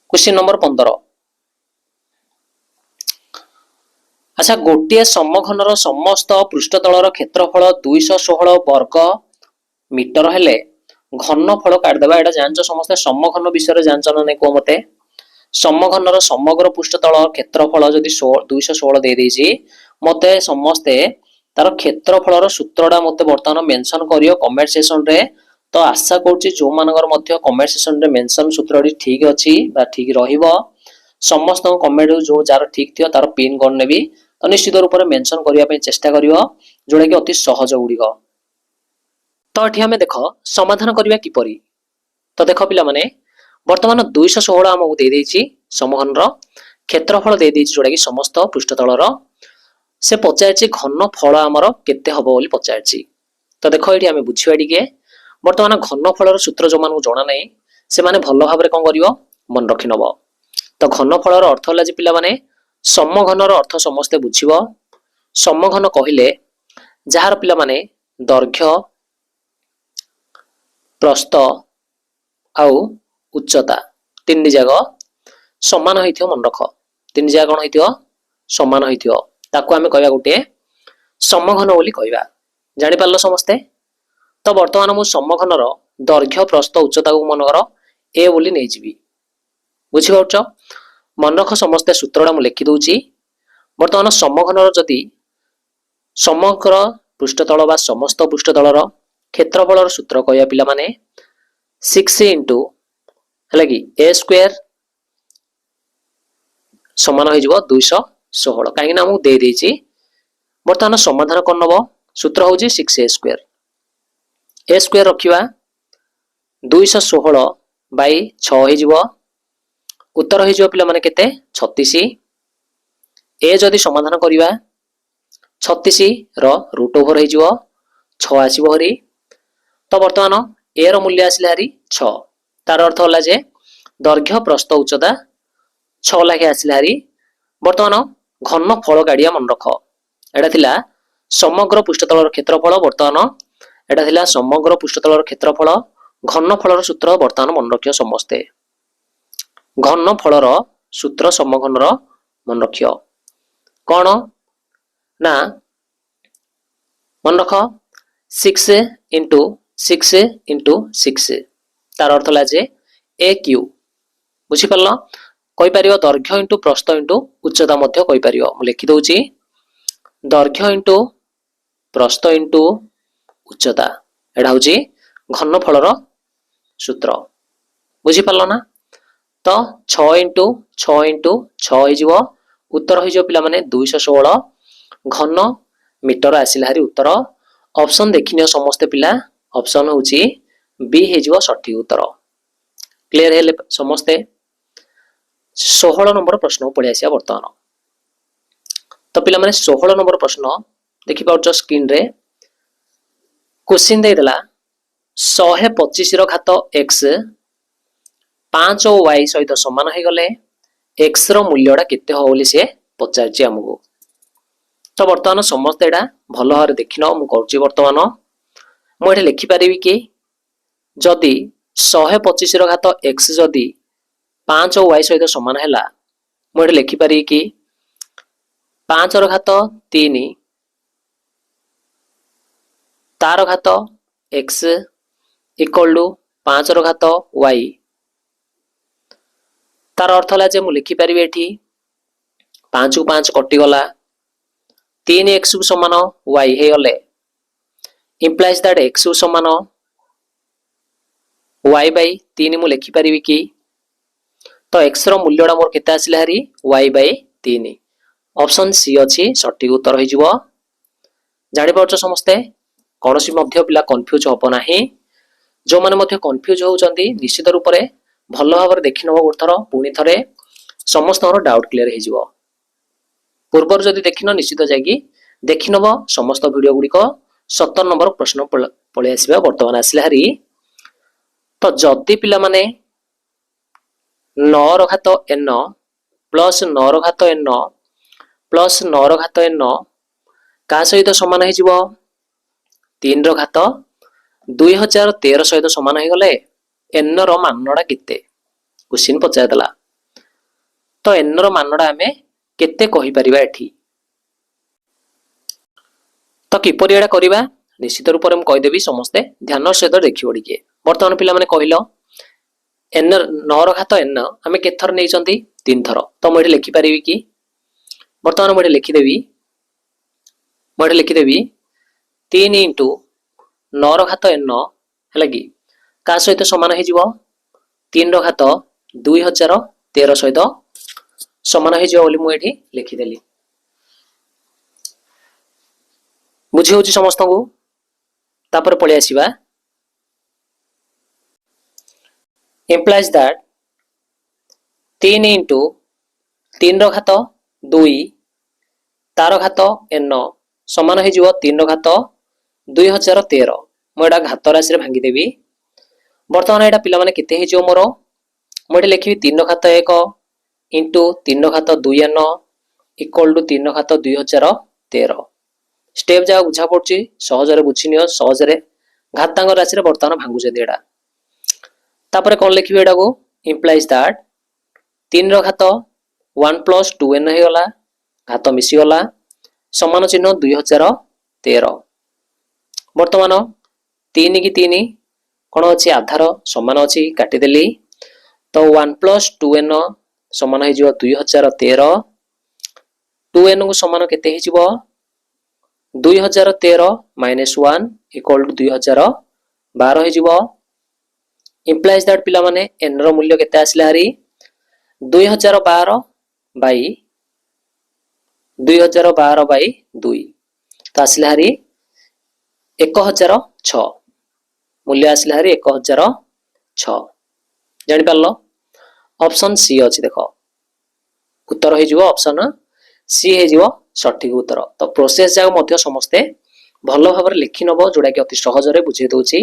Question number 15। अच्छा, गोटे समघनर समस्त पृष्ठतलर क्षेत्रफल 216 वर्ग मीटर हेले घनफल काटिदेबा। एटा जानछ समस्त समघन विषय जानछ ना नहीं को मते। समघनर समग्र पृष्ठतल क्षेत्रफल जदि 216 दे देछि मते समस्ते तार क्षेत्रफलर सूत्रटा मते वर्तमान मेंशन करियो कमेंट सेक्शन रे। तो आशा करूछि जो मानकर मध्य कमेंट सेक्शन रे मेंशन सूत्रटी ठीक अछि बा ठीक रहिबो। समस्त कमेंट जो जार ठीक थियो तार पिन कर नेबी। तो निश्चित रूप से मेंशन करिया पे चेष्टा करियो जोडा कि अति सहज गुड़िक। तो एठी हमें देख समाधान करिया किपरि। तो देख पिला माने वर्तमान 216 हमकु दे देछि समघनर क्षेत्रफल दे देछि जोडा कि समस्त पृष्ठतलर से पचारछि घनफल हमर केते हबो बोली पचारछि। तो देखो एठी हमें बुझिबा टिके वर्तमान घनफलर सूत्र जो मानकु जणा नै से माने भलो भाबरे कोन करियो मन रखि नबो। तो घनफलर अर्थ होला जे पिला माने समघनर अर्थ समस्ते बुझिबो। समघन कहिले जहार पिला माने दैर्घ्य प्रस्थ आउ उच्चता तीन जाग समान होइथियो मन रख। तीन जाग कोन होइथियो समान होइथियो ताकू आमे कहबा गुटे समघन बोली कहबा। जानि पारलो समस्ते। तो वर्तमान मु समघनर दैर्घ्य प्रस्थ उच्चता को मनकर ए बोली नै जिवि। बुझि पाउछ। मन रख समस्ते सूत्रडा मु लिखि दोछि। वर्तमान समघनर जदि समग्र पृष्ठतल बा समस्त पृष्ठतलर क्षेत्रफलर सूत्र कहया पिला माने 6 इंटू है कि ए स्क्वायर समान हो 216 कहीं आमको दे देछि। वर्तमान समाधान कर नब सूत्र हूँ 6 ए स्क्वायर रखा 216 बाई 6 हो उत्तर हो पिला माने केते 36। ए जदि समाधान करवा 36 रो रूट ओवर हो 6 आसीबो हरी। तो वर्तमान ए रो मूल्य आसिले हरी 6। तार अर्थ होला जे दैर्घ्य प्रस्थ उच्चता 6 लाखे आसिले हरी। वर्तमान घन फल गाड़िया मन रख। एटा थिला समग्र पृष्ठतलर क्षेत्रफल। वर्तमान एटा थिला समग्र पृष्ठतलर क्षेत्रफल। घन फलर सूत्र वर्तमान मन रखियो समस्ते। घन फलर सूत्र समघनर मन रखियो कौन ना मन रख 6 इंटू 6 इंटू 6 तार अर्थ होला जे ए क्यू। बुझी पारल। कहि परियो दैर्घ्य इंटू प्रस्थ इंटू उच्चता मध्य कहि परियो। मु लिखि दोछि दैर्घ्य इंटू प्रस्थ इंटू उच्चता एटा होछि घनफलर सूत्र। बुझी पारल ना। तो 6 इंटू 6 इंटू 6 हो उत्तर हो पिला माने 216 घन मीटर आसिला हरी उत्तर। ऑप्शन देखिनियो समस्ते पिला। ऑप्शन होछि बी हो सठिक उत्तर। क्लियर हेले समस्ते। 16 नंबर प्रश्न पढ़ी आसिया वर्तमान। तो पिला माने 16 नंबर प्रश्न देखि पाउछ स्क्रीन रे। क्वेश्चन दे देला 125 रो घात x 5 और y सहित समान हो गले x रो मूल्यटा केते हो बोली से पचारछि हमकु। तो वर्तमान समस्त एटा भलो भारे देखिनो मु करछि। वर्तमान मु एठे लिखि परिबि कि जदि 125 रो घात x जदि 5 और y सहित समान हैला मु एठे लिखि परिबि कि 5 रो घात 3 तार घात x इक्वल टू 5 रो घात y। तार अर्थ होला जे मु लिखि परिबि एठी 5 को 5 कटि गला 3 x को समान y हे गले इंप्लाइज दैट x को समान y बाई 3 मु लिखि परिबि कि। तो x रो मूल्यडा मोर केते आसिला हरी y बाई 3। ऑप्शन सी अछि सठिक उत्तर हो जिवो। जानि पाउछ समस्ते। कोनोसी मध्य पिला कंफ्यूज होबो नाही। जो माने मध्य कंफ्यूज होउचंदी निश्चित रूप रे भलो भाବରେ देखि नबो गुरथरो पुनी थरे समस्त डाउट क्लियर हो जिवो। पूर्वर जदि देखिनो निश्चित जागी देखि नबो समस्त वीडियो गुडी को 70 नंबर प्रश्न पळे आसीबा वर्तमान आसिला हरी। तो जदि पिला माने 9 रो घात n प्लस 9 रो घात n प्लस 9 रो घात n का सहित समान हो जिवो 3 रो घात 2013 सहित समान हो गले n रो मानडा केते क्वेश्चन पचाय दला। तो n ର मानडा आमे केते कहि परिबा एठी तो किपरि एडा करिबा निश्चित रूप में कहि देबी समस्ते ध्यान सहित देखियो टिके वर्तमान पिला माने कहिलो n 9 ର घात n आमे केथर नै चंती 3 थर तो मोडे लिखि परिबी कि वर्तमान मोडे लिखि देबी 3 into 9 ର घात n हैला कि का सहित समान हे जिवो 3 ର घात 2013 सहित समान हे जिवो बोली मु एठी लिखि देली बुझी होची समस्त को तापर पळे आसीबा implies that 3 into 3 ର घात 2 तार घात n समान हे जिवो 3 ର घात 2013 मो एटा घात राशि रे भांगी देबी वर्तमान एटा पिला माने केते हे जिवो मोर मो एटा लिखिबी 3 ର घात 1 into 3 ର घात 2n equal to 3 ର घात 2013 स्टेप जा बुझा पड़ची सहज रे बुझिनियो सहज रे घातांग राशि रे वर्तमान भांगु जे एटा तापर कोन लिखिबे एटा को implies that 3 ର घात 1 plus 2n हे गला घात मिसी गला समान चिन्ह 2013 वर्तमान 3 की 3 कोन अछि आधार समान अछि काटि देली तो 1 plus 2n समान हे जिवो 2013 2n को समान केते हे जिवो 2013 minus 1 equal to 2012 हे जिवो implies that पिला माने n रो मूल्य केते आसले हारी 2012 बाई 2 तो आसले हारी 1006 मूल्य आसले हारी 1006 जानि पारलो ऑप्शन सी अछि देखो उत्तर हे जिवो ऑप्शन सी हे जिवो सठिक उत्तर तो प्रोसेस जाक मध्य समस्ते भलो भाबर लिखि नबो जोडा कि अति सहज रे बुझे दोछि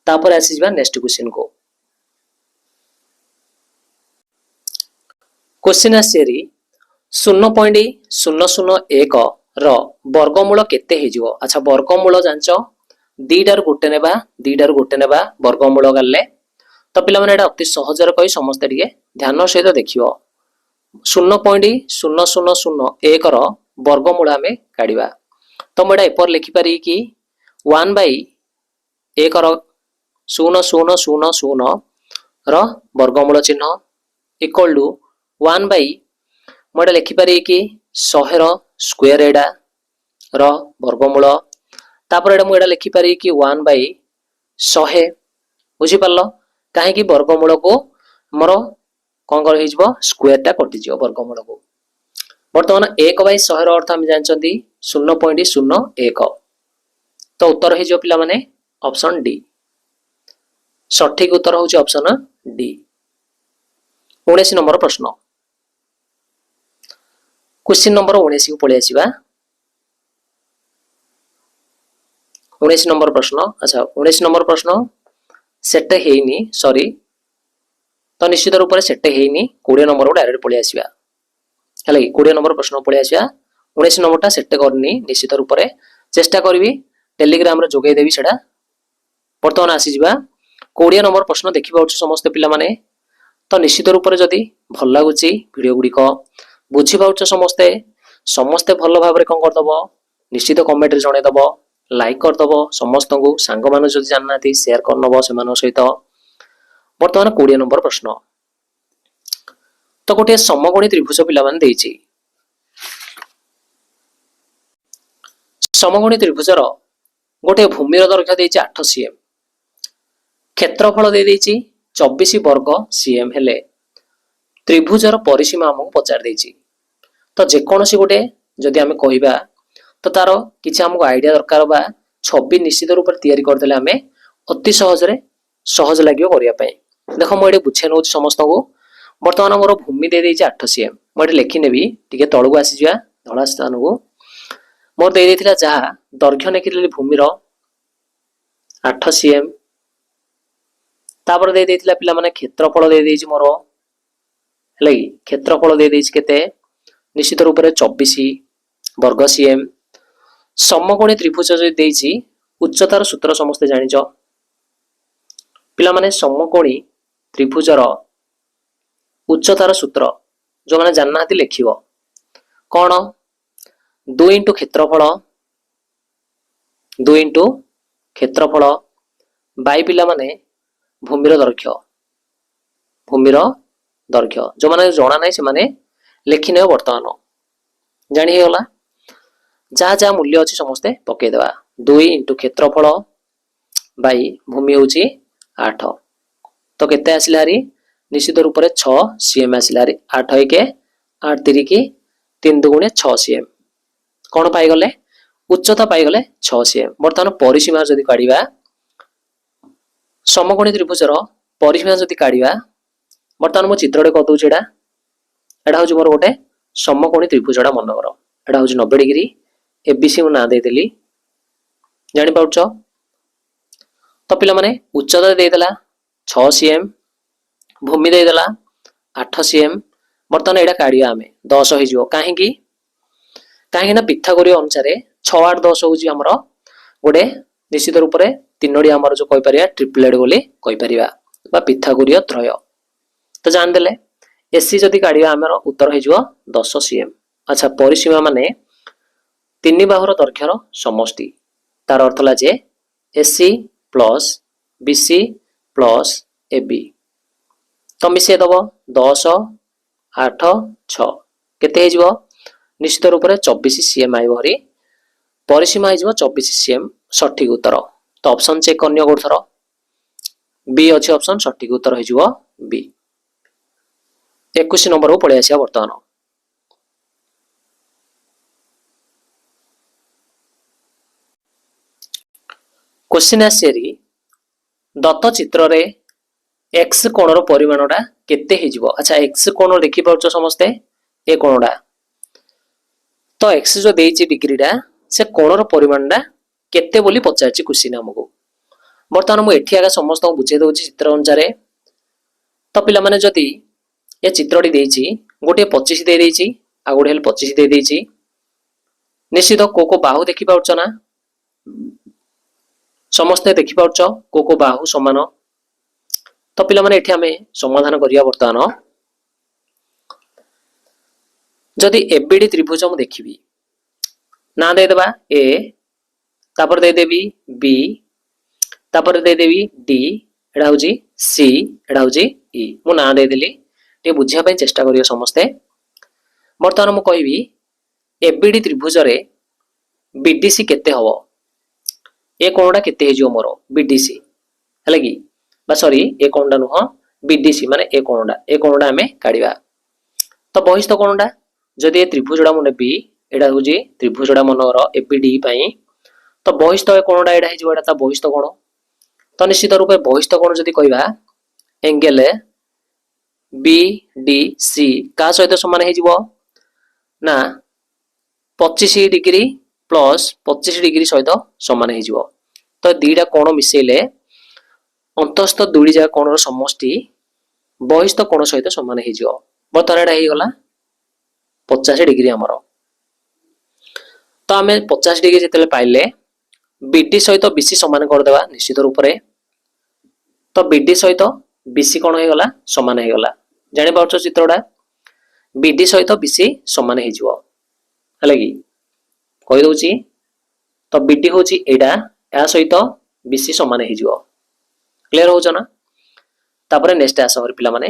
तापर आसी जिबा नेक्स्ट क्वेश्चन को क्वेश्चन आसेरी 0.001 रो वर्गमूल केते हे जिवो अच्छा वर्गमूल जानचो दीटार गोटे नेबा वर्गमूल गल्ले तो पिला माने एटा अति सहज रे कहि समस्त टिके ध्यान सहित देखियो 0.0001 रो वर्गमूल आमे काढिबा तो मोडा एपर लिखि पारि कि 1 by 1 रो 0000 रो वर्गमूल चिन्ह इक्वल टू 1 by मोडा लिखि पारि कि 100 रो स्क्वायर एडा रो वर्गमूल तापर एडा मोडा लिखि पारि कि 1 by 100 बुझी पारलो काहे कि वर्गमूल को हमरो कोन कर हे जिवो स्क्वायर टा कटि जिवो वर्गमूल को वर्तमान 1 by 100 रो अर्थ हम जानचंती 0.01 तो उत्तर हे जिवो पिला माने ऑप्शन डी सठिक उत्तर होची ऑप्शन डी 19 नंबर प्रश्न क्वेश्चन नंबर 19 को पळे आसीबा 19 नंबर प्रश्न अच्छा 19 नंबर प्रश्न सेट हेइनी सॉरी तो निश्चित रूप से सेट हेइनी 20 नंबर को डायरेक्ट पळे आसीबा हले 20 नंबर प्रश्न पळे आसीबा 19 नंबरटा सेट करनी निश्चित रूप से चेष्टा करबी टेलीग्राम रे जोगै देबी सेडा वर्तमान आसी जिबा 20 नंबर प्रश्न देखि पाउछ समस्त पिला माने तो निश्चित रूप से जदी भल लागुची वीडियो गुडी को बुझी पाउछ समस्ते भल भाव रे कोन कर दबो निश्चित कमेंट रे जणे दबो लाइक कर दबो समस्त को सांग मानु जदी जाननाती शेयर कर नबो से मानो सहित वर्तमान 20 नंबर प्रश्न तो गोटे समकोणी त्रिभुज पिला मान देइची समकोणी त्रिभुजर गोटे भूमिर दैर्घ्य देइची 8 cm क्षेत्रफल दे देइची 24 वर्ग cm हेले त्रिभुजर परिसीमा हमको पचार देइची तो जे कोनोसी गोटे जदि हमें कहिबा तो तारो किछि हमको आईडिया दरकार बा छवि निश्चित रूप से तैयारी कर देले हमें अति सहज लागियो करिया पय देखो मो एडे बुझे नउ समस्त को वर्तमान मोर भूमि दे देइची 8 cm मो एडे लिखि नेबी टिके तळगु आसी जिया धळा स्थान को मोर दे देथिला जहा दैर्घ्य नेकिले भूमिर 8 cm तापर दे देथिला पिला माने क्षेत्रफल दे देइची मोर हलै क्षेत्रफल दे देइची केते निश्चित रूप से 24 वर्ग cm समकोणी त्रिभुज जो देइची उच्चतार सूत्र समस्त जानिचो पिला माने समकोणी त्रिभुजर उच्चतार सूत्र जो मैंने जानना लिखिबो कौन 2 इंटू क्षेत्रफल 2 इंटू क्षेत्रफल बाई पिला माने भूमिर दैर्घ्य जो माने जना नहीं से माने लिखि ने वर्तमान जानी गला जहाँ जहाँ मूल्य अच्छी समस्ते पकईदेवा 2 इंटू क्षेत्रफल बाई भूमि हूँ 8 तो केते आसिला हारी निश्चित रूप से 6 सीएम आसिला हारी 8 1 8 3 की 3 2 6 सीएम कौन पाईगले उच्चता पाईगले 6 सीएम बर्तमान परिसीमा जदि काढ़ा समकोणी त्रिभुजर परिसीमा जदि काढ़ा बर्तमान मो चित्रटे करदे एटा हूँ मोर गोटे समकोणी त्रिभुजटा मनकर एटा हूँ 90 डिग्री एबीसी मु ना देदेली जानी पाउछ तो पिला माने उच्चता देदेला 6 सीएम भूमि देदेला 8 सीएम बर्तमान एटा काढ़िया आमे 10 हो जिवो काहे ना पिथागोरीय अनुसार 6 8 10 होची हमर गोटे निश्चित रूप से तीनोडी हमर जो कहि परिया ट्रिपलेट बोली कहि परिया बा पिथागोरीय त्रय तो जान देले एसी जदि काढ़िया हमर उत्तर हो जिवो 10 सीएम अच्छा परिसीमा माने तीन बाहुर दैर्घ्यर समष्टि तार अर्थ है जे AC plus BC plus AB तो मिसे दब 10 8 6 केते हो निश्चित रूप से 24 सीएम आई भरी परिसीमा हो 24 सीएम सठिक उत्तर तो ऑप्शन चेक करनी गोटे थर बी अच्छी ऑप्शन सठिक उत्तर हो बी 21 नंबर को पड़े आसिया बर्तमान क्वेश्चन आसी दत्त चित्र रे एक्स कोणर परिमाणटा केते हिजिवो अच्छा एक्स कोण देखि पाउछ समस्ते ए कोणटा तो एक्स जो देइछि डिग्रीटा से कोणर परिमाणटा केते बोली पचारछि क्वेश्चन हमको बर्तमान मु एठी आगा समस्त बुझे दउछि चित्र अनुसार तो पिला माने जदी ये चित्रटी देइछि गोटे 25 दे देइछि आ गोटे 25 दे देइछि निश्चित को बाहु देखि पाउछ ना समस्ते देखि पाउछ को बाहु समान तो पिला माने एठी हमें समाधान करिया बर्तमान जदि एबीडी त्रिभुज मु देखिबी ना दे देबा ए तापर दे देबी बी तापर दे देबी डी एडा होजी सी एडा होजी ई मु ना दे देली टे बुझिया पय चेष्टा करियो समस्ते बर्तमान मु कहबी एबीडी त्रिभुज रे बीडीसी केते हबो ए कोणडा केते हे जो मोर बीडीसी हले की बा सॉरी ए कोणडा नुह बीडीसी माने ए कोणडा हमें काढिबा तो बहिस्थ कोणडा जदि ए त्रिभुजडा मने बी एडा होजी त्रिभुजडा मनर एबीडी पई तो बहिस्थ ए कोणडा एडा हे जो एडा ता बहिस्थ कोण तो निश्चित रूप से बहिस्थ कोण जदि कहबा एंगल बी डी सी का सहित समान हे जिवो ना 25 डिग्री प्लस 25 डिग्री सहित समान हे जिवो तो दीटा कोण मिसेले अंतस्थ दुई जा कोणर समष्टि बहिस्थ कोण सहित समान हे जिवो बर्तमान एडा हे गला 50 डिग्री हमर तो आमे 50 डिग्री जेतले पाइले बीडी सहित बीसी समान कर देबा निश्चित रूप से तो बीडी सहित बीसी कोण हे गला समान हे गला जानि पाउछ चित्रडा बीडी सहित बीसी समान हे जिवो हले की कहि दउची तो बीडी होची एडा या सहित बीसी समान हे जिवो क्लियर हो जना तापर नेक्स्ट आस और पिला माने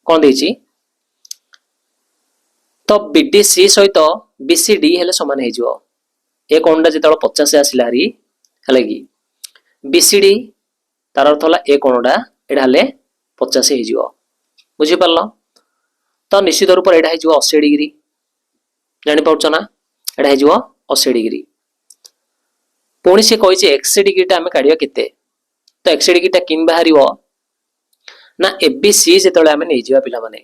कोन देची तो बीडी सी सहित बीसी डी हेले समान हे जिवो ए कोणडा जेतळ 50 आसिला हरी हले की बीसीडी तार अर्थ होला ए कोणडा एडा हले 50 हे जिवो बुझी पारलो तो निश्चित रूप से एडा हे जिवो 80 डिग्री जानि पाउछ ना एडा हे जिवो 80 डिग्री पुणी से कहिছে एक्स डिग्रीटा हमें काढिया केते तो एक्स डिग्रीटा किन बाहरिवो ना एबीसी जेतळे हमें नै जिवा पिला माने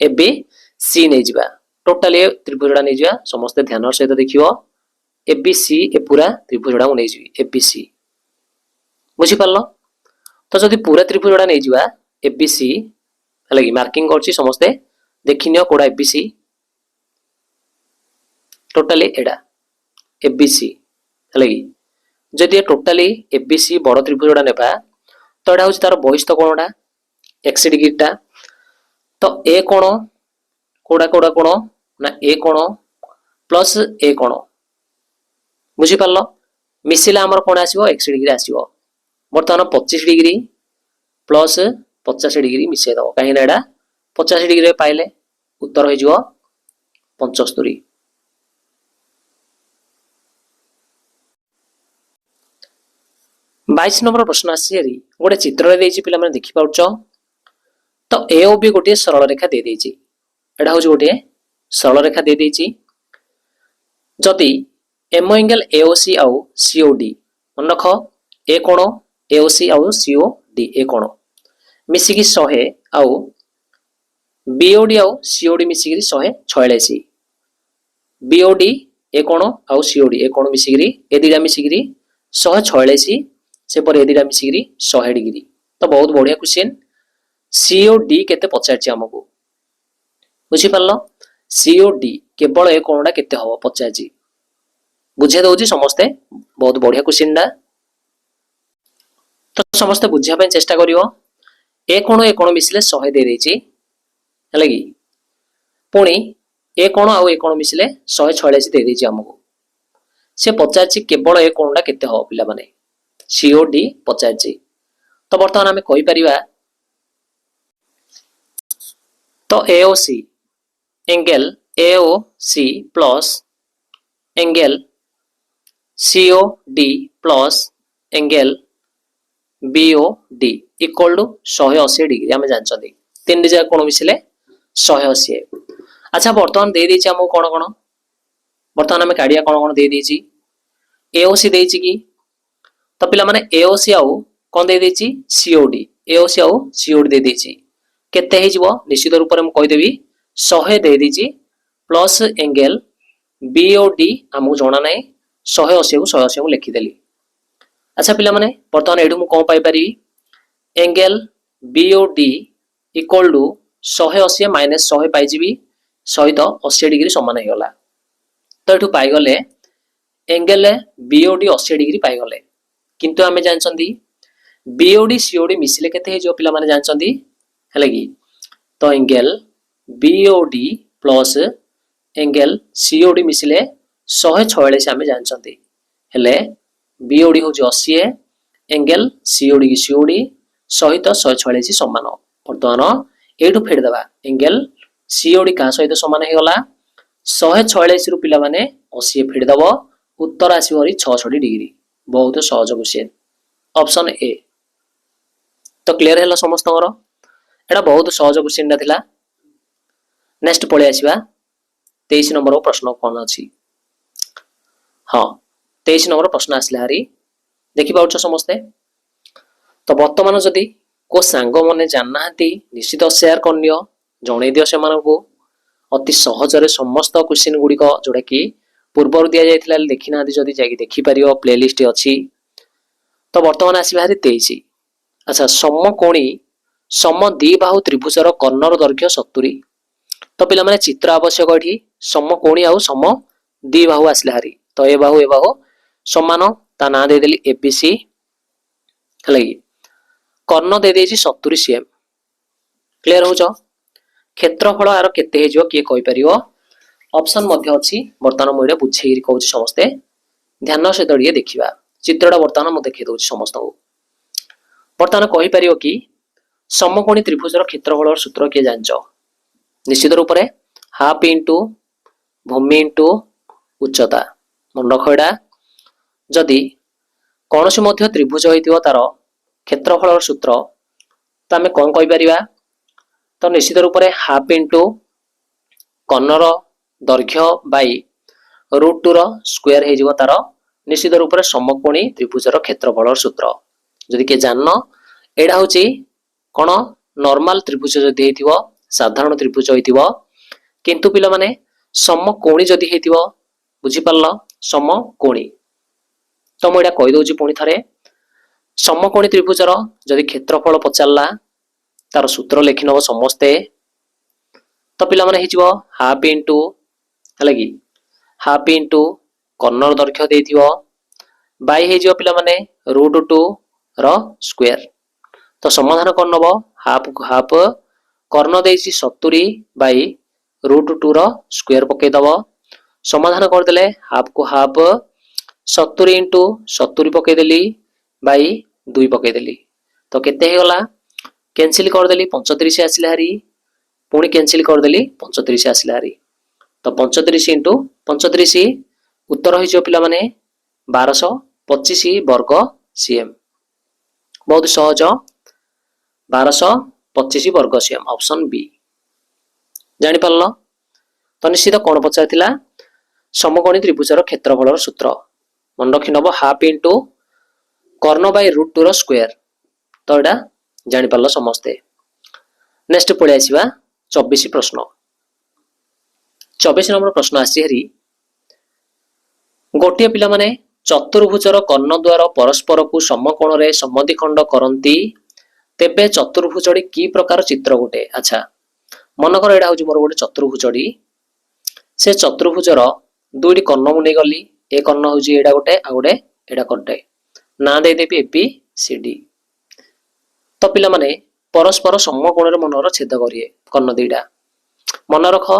एबीसी नै जिवा टोटली त्रिभुजडा नै जिवा समस्त ध्यान सहित देखियो एबीसी ए पूरा त्रिभुजडा नै जिवि एबीसी बुझी पारलो तो जदि पूरा त्रिभुजडा नै जिवा एबीसी हले मार्किंग करछि समस्ते देखिनियो कोडा एबीसी टोटली एडा एबीसी हले जदि टोटली एबीसी बड़ त्रिभुजडा नेबा तो एडा होछि तार बहिस्थ कोणडा एक्स डिग्रीटा तो ए कोण कोड़ा कोड़ा कोण ना ए कोण प्लस ए कोण बुझी पारल मिसिला हमर कोण आसीबो 180 डिग्री आसीबो वर्तमान 25 डिग्री प्लस 50 डिग्री मिसै दबो काहे ना एडा 50 डिग्री पाइले उत्तर हो जिवो 75। 22 नंबर प्रश्न आसी गोटे चित्र पे मैंने देखिपार तो ए ओ बी गोटे सरल रेखा दे देछि एटा हूँ गोटे सरल रेखा दे देछि जदि एम एंगल एओसी आउ सीओडी मन रख ए कोण एओसी आउ सीओडी ए कोण मिसिकी 100 आउ बीओडी आउ सीओडी मिसिकी 146 बीओडी ए कोण आउ सीओडी ए कोण मिसिकी ए दिटा मिसिकी 146 से पर ए दिटा मिसिकी 100 डिग्री तो बहुत बढ़िया क्वेश्चन सीओडी केते पचारछि हमकु बुझी पारलो सीओडी केवल ए कोणडा केते हबो पचारछि बुझे दउछि समस्ते बहुत बढ़िया क्वेश्चन डा तो समस्ते बुझिया पे चेष्टा करिवो ए कोण मिसले 100 दे देछि हला कि पुणी ए कोण आउ ए कोण मिसले 146 दे देछि हमकु से पचारछि केवल ए कोणडा केते हबो पिला माने सीओडी पचारछि तो वर्तमान आमे कहि परिबा तो AOC angle AOC plus angle COD plus angle BOD equal to 180 degree आमे जानछथि तीन दिजा कोण मिसले 180। अच्छा वर्तमान दे देछि हमको कोन कोन वर्तमान आमे काडिया कोन कोन दे देछि एओसी देछि कि तो पिला माने एओसी आउ कोन दे देछि सीओडी एओसी आउ सीओडी दे देछि केते हे जिवो निश्चित रूप रे हम कहि देबी 100 दे देछि प्लस एंगल बीओडी हमहु जणा नै 180 को 180 को लिखि देली। अच्छा पिला माने वर्तमान एडु मु कोन पाई पारी angle BOD equal to 180 minus 100 पाई जिबी 180 डिग्री समान हे गला तो एठु पाई गले एंगल बीओडी 80 डिग्री पाई गले किंतु आमे जानचंदी बीओडी सीओडी मिसले केते हे जो पिला माने जानचंदी हले कि तो angle BOD plus angle COD मिसले 146 आमे जानचंदी हेले बीओडी हो जो 80 एंगल सीओडी की सीओडी सहित 146 समान वर्तमान एठु फेड दबा एंगल सीओडी का सहित समान हे गला 146 रु पिला माने 80 फेड दबो उत्तर आसी हरि 66 डिग्री बहुत सहज क्वेश्चन ऑप्शन ए तो क्लियर हैला समस्त एटा बहुत सहज क्वेश्चन ता थिला। नेक्स्ट पळे आसीबा 23 नंबर प्रश्न कोन अछि हां 23 नंबर प्रश्न आसले हारी देखि पाउछ समस्ते तो वर्तमान जदि को सांग मने जाननाहांती निश्चित शेयर करनियो जणे दियो से मानको अति सहज रे समस्त क्वेश्चन गुडी को जोडा कि पूर्वर दिया जायथिला देखि ना जदि जाई देखि परियो प्लेलिस्ट अछि तो वर्तमान आसीबा हारी 23। अच्छा समकोणी सम द्विबाहु त्रिभुजर कर्णर दैर्घ्य 70 तो पिला माने चित्र आवश्यक एठी समकोणी आउ सम द्विबाहु आसले हारी तो ए बाहु समान ता ना दे देली एबीसी हलागी कर्ण दे देछि 70 सीएम क्लियर हो जो क्षेत्रफल आरो केते हे जो के कहि परियो ऑप्शन मध्य अछि वर्तमान मोइडा बुझेई कहउछि समस्ते ध्यान से दडिए देखिबा चित्रटा वर्तमान मु देखि दउछि समस्त को वर्तमान कहि परियो कि समकोणी त्रिभुजर क्षेत्रफल सूत्र के जानचो निश्चित रूप रे हाफ इनटू भूमि इनटू उच्चता मन रखडा जदि कोनोसी मध्य त्रिभुज होइतिबो तार क्षेत्रफल सूत्र त हमें कोन कहि परिबा तो निश्चित रूप रे हाफ इनटू कर्णर दैर्घ्य बाई √2 रो स्क्वायर हे जिवो तार निश्चित रूप रे समकोणी त्रिभुजर क्षेत्रफल सूत्र जदि के जाननो एडा होची कोन नॉर्मल त्रिभुज जदि हेतिबो साधारण त्रिभुज होइतिबो किंतु पिला माने समकोणी जदि हेतिबो बुझी पारलो समकोणी तो म एडा कहि दोछि पुनी थरे समकोणी त्रिभुजर जदि क्षेत्रफल पचारला तार सूत्र लिखि नबो समस्ते तो पिला माने हिजिबो हाफ इनटू हलागी हाफ इनटू कर्णर दैर्घ्य देथिबो बाई हे जिवो पिला माने √2 रो स्क्वायर तो समाधान कर नबो हाफ हाफ कर्ण देछि 70 बाई √2 ର स्क्वायर पकेदब समाधान करदेले हाफ को हाफ 70 इंटू 70 पकेदेली बाई 2 पकेदेली तो केते हे गला कैंसिल करदेली 35 आसिला हारी पुणी कैंसिल करदेली 35 आसिला हारी तो 35 इंटू 35 उत्तर हो पिला माने 1225 वर्ग सीएम बहुत सहज 1225 वर्ग सीएम ऑप्शन बी जानि पारलो तो निश्चित कौन पचार समकोणी त्रिभुजर क्षेत्रफल सूत्र मन रखी नब हाफ इंटू कर्ण बाय √2 रो स्क्वायर तो एटा जानि पारलो समस्ते नेक्स्ट पळि आसीबा 24 प्रश्न 24 नंबर प्रश्न आसी हरी गोटे पिला माने चतुर्भुजर कर्ण द्वार परस्पर को समकोण रे समद्विखंड करंती तेबे चतुर्भुजडी की प्रकार चित्र गोटे अच्छा मन कर एडा होची मोर गोटे चतुर्भुजडी से चतुर्भुजर दुईटी कर्ण मु नै गली ए कर्ण होची एडा गोटे आ गोटे एडा करटे ना दे देबी एपी सीडी तो पिला माने परस्पर समकोण रे मनर छेद करिए कर्ण दुईटा मन रख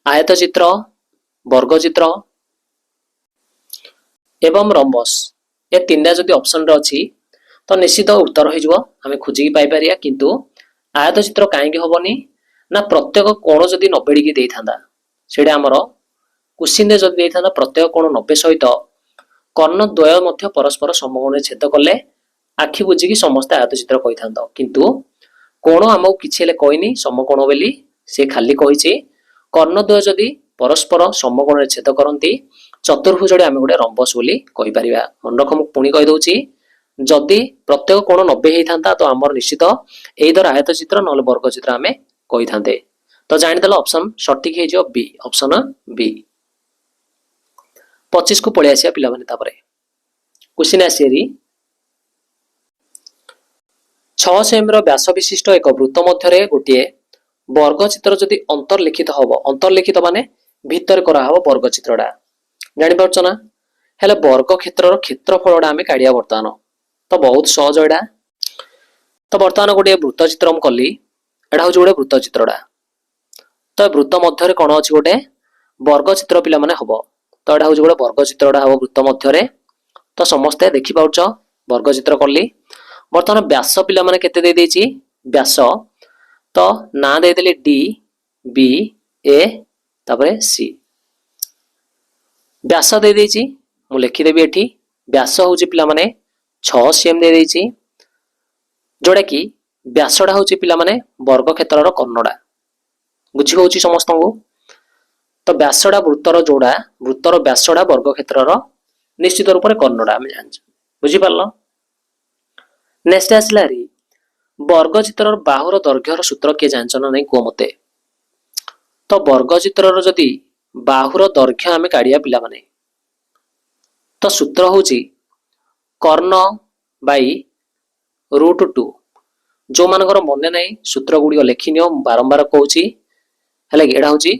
आयत चित्र वर्ग चित्र एवं रंबस ए तीनटा जदि ऑप्शन रे अछि तो निश्चित उत्तर हो जिवो हमें खोजी पाई परिया किंतु आयत चित्र काहे के होबनी ना प्रत्येक कोण जदि 90 डिग्री देई थांदा सेडा हमर क्वेश्चन दे जदि देई थांदा प्रत्येक कोण 90 सहित कर्ण द्वय मध्य परस्पर समकोण छेद कले आखि बुझी कि समस्त आयत चित्र कहि थांदा किंतु कोण हमहु किछेले कहनी समकोण बेली से खाली कहिछि कर्ण द्वय जदि परस्पर समकोण छेद करंती चतुर्भुजडी आमे गोटे रंबस बोली कहि परिबा मन रख मु पुणी कहि दउची जदि प्रत्येक कोण 90 हेई थांता तो हमर निश्चित एइदर आयत चित्र नले वर्ग चित्र आमे कहि थांते तो जानि देला ऑप्शन सटीक हे जो बी ऑप्शन बी 25 को पळे आसिया पिला माने तापरे क्वेश्चन आसीरी 6 सेम रो व्यास विशिष्ट एक वृत्त मध्यरे गोटिए वर्ग चित्र जदि अंतर्लिखित हबो अंतर्लिखित माने भीतर करा हबो वर्ग चित्रडा जानि पारछ ना हेले वर्ग क्षेत्रर क्षेत्रफलडा आमे काढिया वर्तमान तो बहुत सहज एडा तो वर्तमान गोटे वृत्त चित्र हम कली एडा हो गोटे वृत्त चित्रडा तो वृत्त मध्य रे कोन अछि गोटे वर्ग चित्र पिला माने हबो तो एडा हो गोटे वर्ग चित्रडा हबो वृत्त मध्य रे तो समस्त देखि पाउछ वर्ग चित्र कली वर्तमान व्यास पिला माने केते दे देछि व्यास तो ना दे देले डी बी ए तापरे सी व्यास दे देछि मु लिखि देबी एठी व्यास होउची पिला माने 6 सीएम दे देछि जोडा कि व्यासडा होउची पिला माने वर्ग क्षेत्रर कर्णडा बुझी होउची समस्त को तो व्यासडा वृत्तर जोडा वृत्तर व्यासडा वर्ग क्षेत्रर निश्चित रूप रे कर्णडा हम जान बुझी पारलो नेक्स्ट आसला री वर्ग चित्रर बाहुर दैर्घ्यर सूत्र के जानछन नै को मते तो वर्ग चित्रर जदी बाहुर दैर्घ्य आमे काढिया पिला माने तो सूत्र होउची कर्ण बाई √2 जो मानकर मने नै सूत्र गुडी लेखिनियो बारंबार कहूची हेले एडा होउची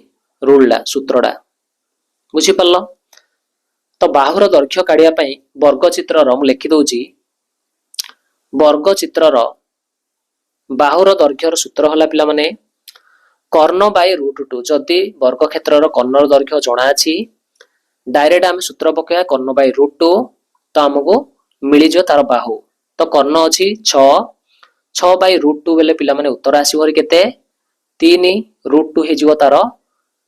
रूलडा सूत्रडा बुझी पारलो तो बाहुर दैर्घ्य काढिया पई वर्ग चित्रर हम लिखि दउची वर्ग चित्रर बाहुर दैर्घ्यर सूत्र हला पिला माने कर्ण बाय √2 जदि वर्ग क्षेत्रर कर्णर दैर्घ्य जणा अछि डायरेक्ट आमे सूत्र पकेया कर्ण बाय √2 तो हमको मिली जो तार बाहु तो कर्ण अछि 6 बाय √2 बेले पिला माने उत्तर आसी भरी केते 3 √2 हे जिवो तार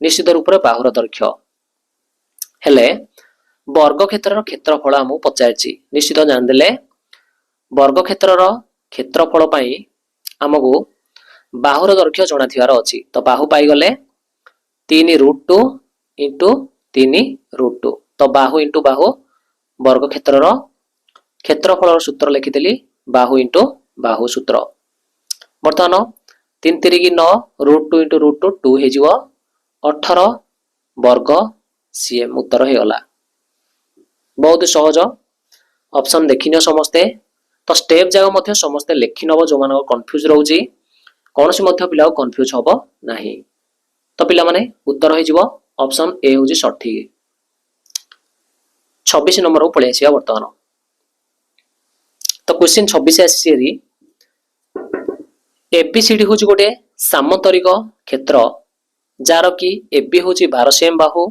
निश्चित रूप रे बाहुर दैर्घ्य हेले वर्ग क्षेत्रर क्षेत्रफल हमु पचारछि निश्चित जान देले वर्ग क्षेत्रर क्षेत्रफल पई हमको बाहुर दैर्घ्य जणा थिवार अछि तो बाहु पाई गले 3 √2 इंटू 3 √2 तो बाहु इंटू बाहु वर्ग क्षेत्रर क्षेत्रफल सूत्र लिखिदेली बाहु इंटू बाहु सूत्र वर्तमान 3 3 की 9 √2 इंटू √2 2 हे जिवो 18 वर्ग सीएम उत्तर हे गला बहुत सहज ऑप्शन देखिनो समस्ते तो स्टेप जागा मध्य समस्ते लेखि नबो जो मानको कंफ्यूज रहउची कोनसी मध्य पिलाओ कंफ्यूज होबो नाही तो पिला माने उत्तर हो जिवो ऑप्शन ए होजी सठिक 26 नंबर को पळे आसीया वर्तमान तो क्वेश्चन 26 आसीरी एबीसीडी होजी गोटे सामंतरिक क्षेत्र जार कि एबी हूँ 12 cm बाहु,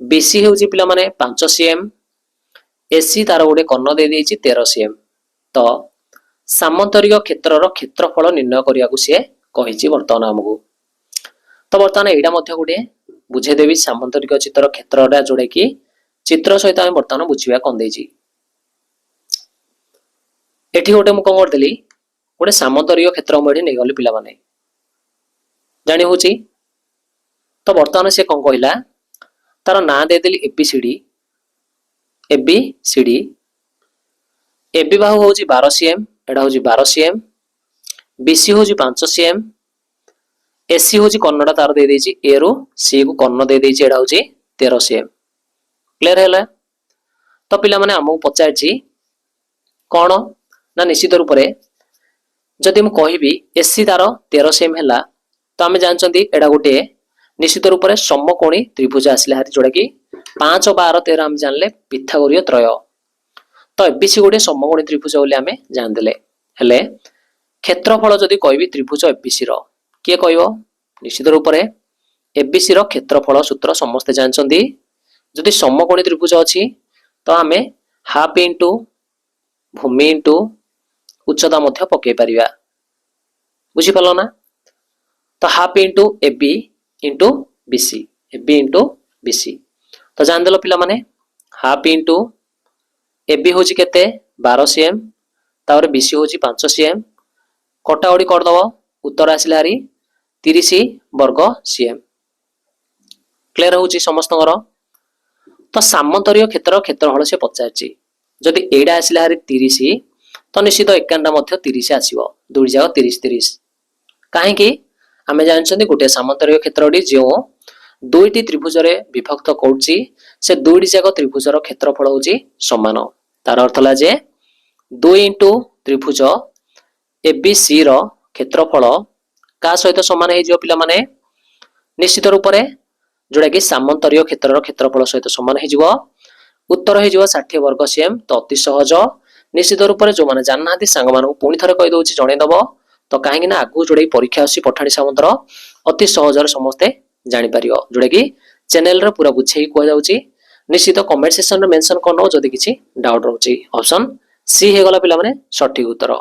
बीसी हूँ पिला माने 5 cm, एसी तार गोटे कर्ण दे देइछि 13 cm। तो सामंतरिक क्षेत्रर क्षेत्रफल निर्णय करिया को से कहिछि वर्तमान हमकु। तो वर्तमान एटा मध्य गोटे बुझे देबी सामंतरिक चित्र क्षेत्रटा जोड़े कि चित्र सहित आम वर्तमान बुझिबा कोन देइछि। एठी गोटे मु कोन करदेली गोटे सामंतरिक क्षेत्र मु एठी नै गली पिला माने जानि होछि। तो वर्तमान से कोन कहिला तार ना दे देली एबीसीडी, एबीसीडी, एबी बाहु होछि 12 cm, एडा होछि 12 cm, बीसी होछि 5 cm, एसी होछि कन्नडा तार दे देइछि ए रो सी को कर्ण दे देइछि एडा होछि 13 cm। क्लियर हैला। तो पिला माने हमहु पचारछि कोन ना निश्चित रूप रे जदि मु कहिबी एसी तार 13 cm हैला तो आमे जानचंती एडा गोटे निश्चित रूप रे समकोणी त्रिभुज आसिला हारी जोडा कि 5 12 13 हम जानले पिथागोरीय त्रय। तो एबीसी गोटे समकोणी त्रिभुज बोली आमे जान देले। हेले क्षेत्रफल जदि कहबी त्रिभुज एबीसी रो किए कहबो निश्चित रूप रे एबीसी रो क्षेत्रफल सूत्र समस्त जानचंती। जदि समकोणी त्रिभुज अछि तो आमे हाफ इनटू भूमि इनटू उच्चता मध्य पके परिबा। बुझी पालो ना। तो half into AB into BC, AB into BC. तो जान देलो पिला माने हाफ इनटू एबी होची केते 12 cm, तापर बीसी होची 5 cm, कटाकटी कर दबो उत्तर आसिला हारी 30 वर्ग cm। क्लियर होची समस्तଙ୍କର। तो सामंतरिक क्षेत्र क्षेत्रफल से पचारछि जदि एडा आसिला हारी 30 तो निश्चित एकांडा मध्य 30 आसीबो, दुई जाग 30 30। काहे कि आमे जानछन्ती गोटे सामंतरिक क्षेत्रटी जो दुईटी त्रिभुज रे विभक्त करछि से दुईटी जाक त्रिभुजर क्षेत्रफल होछि समान। तार अर्थ ला जे 2 इंटू त्रिभुज एबीसी रो क्षेत्रफल का सहित समान हे जो पिला माने निश्चित रूप रे जोडा कि सामंतरिक क्षेत्रर क्षेत्रफल सहित समान हे जिवो। उत्तर हे जिवो 60 वर्ग cm। तो अति सहज निश्चित रूप रे जो माने जाननाथि सांग मानू पुणी थरे कहि दोछि जणे दबो। तो काहेकि ना आगु जोड़े परीक्षा आसी पठाणी सामंतर अति सहज समस्ते जानि परियो जोड़े कि चैनल रे पूरा बुझेई को जाउची। निश्चित कमेंट सेक्शन रे मेंशन करनो जदि किछि डाउट रहउची। ऑप्शन सी हे गला पिला माने सठिक उत्तर।